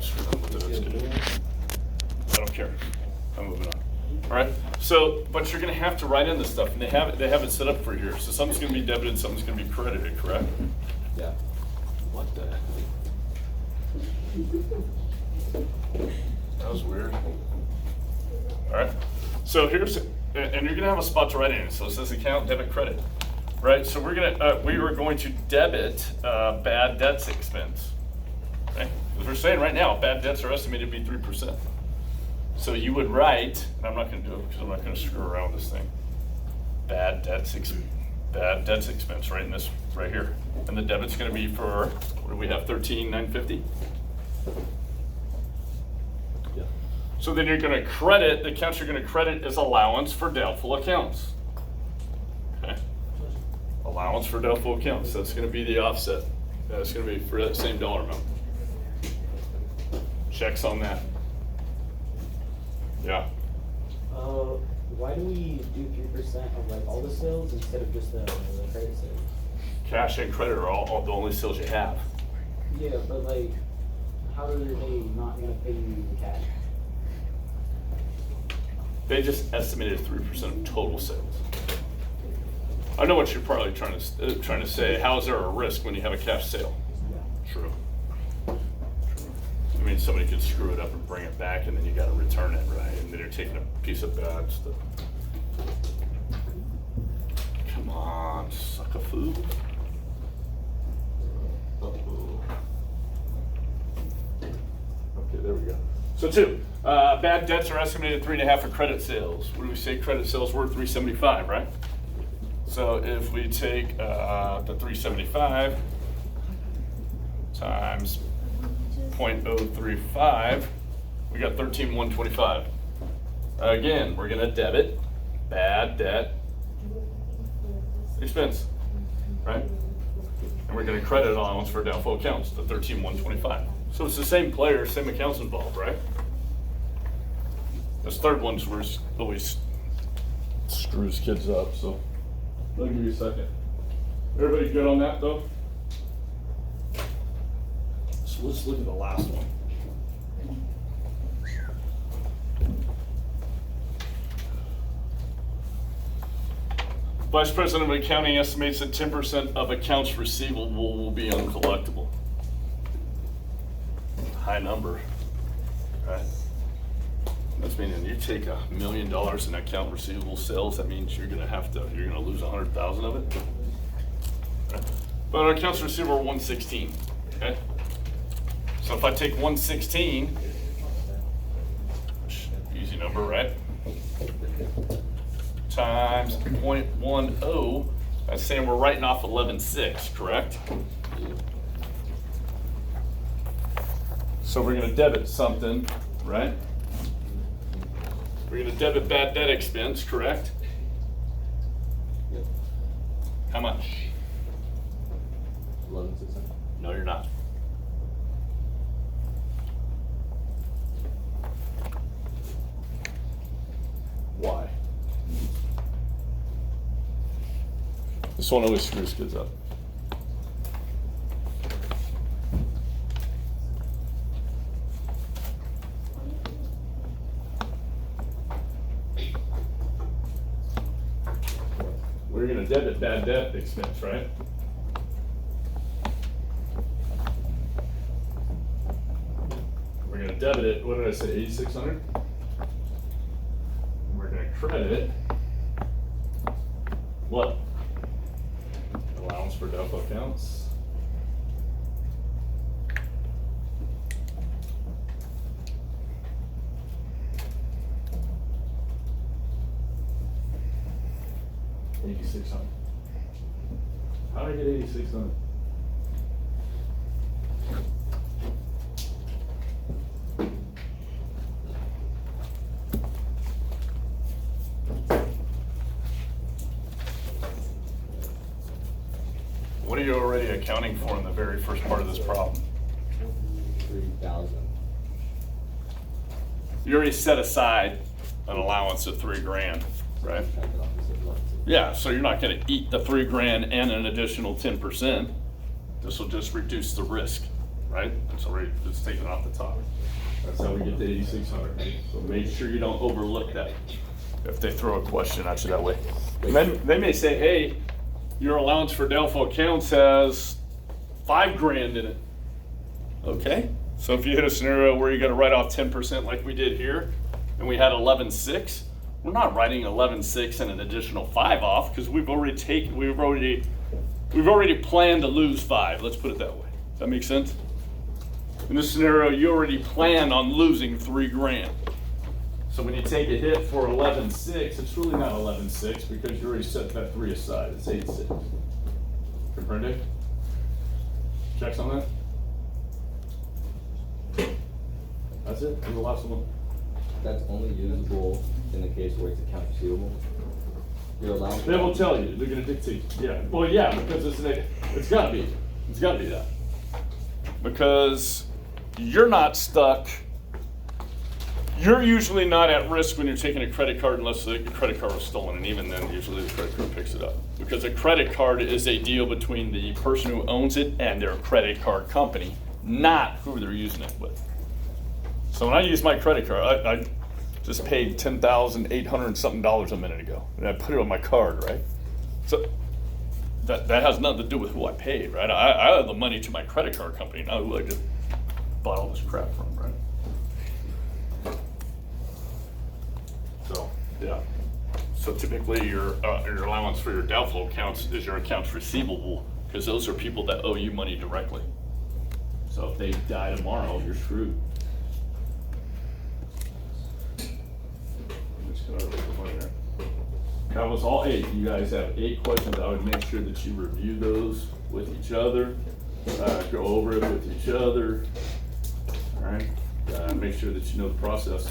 screwing with it. I don't care. I'm moving on. All right. So, but you're going to have to write in this stuff, and they have it set up for here. So something's going to be debited, something's going to be credited, correct? Yeah. What the? That was weird. All right. So here's, and you're going to have a spot to write in. So it says account, debit, credit. Right. So we are going to debit bad debts expense. Right. Because we're saying right now, bad debts are estimated to be 3%. So you would write, and I'm not going to do it because I'm not going to screw around with this thing. Bad debts expense, right in this right here, and the debit's going to be for, what do we have? 13,950. Yeah. So then you're going to credit, the accounts you're going to credit is allowance for doubtful accounts. Okay. Allowance for doubtful accounts. That's going to be the offset. That's going to be for that same dollar amount. Checks on that. Yeah. Why do we do 3% of like all the sales instead of just the credit sales? Cash and credit are all the only sales you have. Yeah, but like, how are they not gonna pay you the cash? They just estimated 3% of total sales. I know what you're probably trying to say. How is there a risk when you have a cash sale? Yeah. True. I mean, somebody could screw it up and bring it back, and then you got to return it, right? And then you're taking a piece of bad stuff. Come on, suck a food. Okay, there we go. So 2, bad debts are estimated 3.5 for credit sales. What do we say credit sales were? 375, right? So if we take the 375 times 0.035, we got 13,125. Again, we're gonna debit bad debt expense, right? And we're gonna credit allowance for doubtful accounts, the 13,125. So it's the same player, same accounts involved, right? This third one's where it always screws kids up, so let me give you a second. Everybody good on that though? So let's look at the last one. Vice President of Accounting estimates that 10% of accounts receivable will be uncollectible. High number, right? That's meaning you take $1 million in account receivable sales, that means you're gonna lose 100,000 of it. Right? But our accounts receivable are 116, okay? So if I take 116, easy number, right? Times 0.10, that's saying we're writing off 11.6, correct? So we're gonna debit something, right? We're gonna debit bad debt expense, correct? Yep. How much? 11,600. No, you're not. Why? This one always screws kids up. We're gonna debit bad debt expense, right? We're gonna debit it, what did I say, 8,600? We're gonna credit what? Allowance for doubtful accounts. $8,600. How did I get 8,600? What are you already accounting for in the very first part of this problem? 3,000. You already set aside an allowance of $3,000, right? Yeah, so you're not gonna eat the $3,000 and an additional 10%. This will just reduce the risk. right? It's already, it's taken off the top. That's how we get to 8,600. So make sure you don't overlook that. If they throw a question at you that way. And then they may say, hey, your allowance for doubtful accounts has $5,000 in it. Okay, so if you hit a scenario where you gotta write off 10% like we did here, and we had 11,600, we're not writing 11,600 and an additional 5 off, because we've already planned to lose 5, let's put it that way. Does that make sense? In this scenario, you already plan on losing $3,000. So when you take a hit for 11,600, it's really not 11,600 because you already set that 3 aside, it's 8,600. Comprende? Checks on that? That's it, and the last one. That's only usable in the case where it's accounts receivable. Your allowance. They will tell you, they're gonna dictate, yeah, well, yeah, because it's gotta be that. Because you're not stuck, you're usually not at risk when you're taking a credit card unless the credit card was stolen, and even then, usually the credit card picks it up. Because a credit card is a deal between the person who owns it and their credit card company, not who they're using it with. So when I use my credit card, I just paid $10,800 and something a minute ago, and I put it on my card, right? So that has nothing to do with who I paid, right? I owe the money to my credit card company, not who I just bought all this crap from, right? So, yeah. So typically your allowance for your doubtful accounts is your accounts receivable, because those are people that owe you money directly. So if they die tomorrow, you're screwed. I'm just gonna leave the money there. That was all 8. You guys have 8 questions. I would make sure that you review those with each other, go over it with each other. All right. Make sure that you know the process.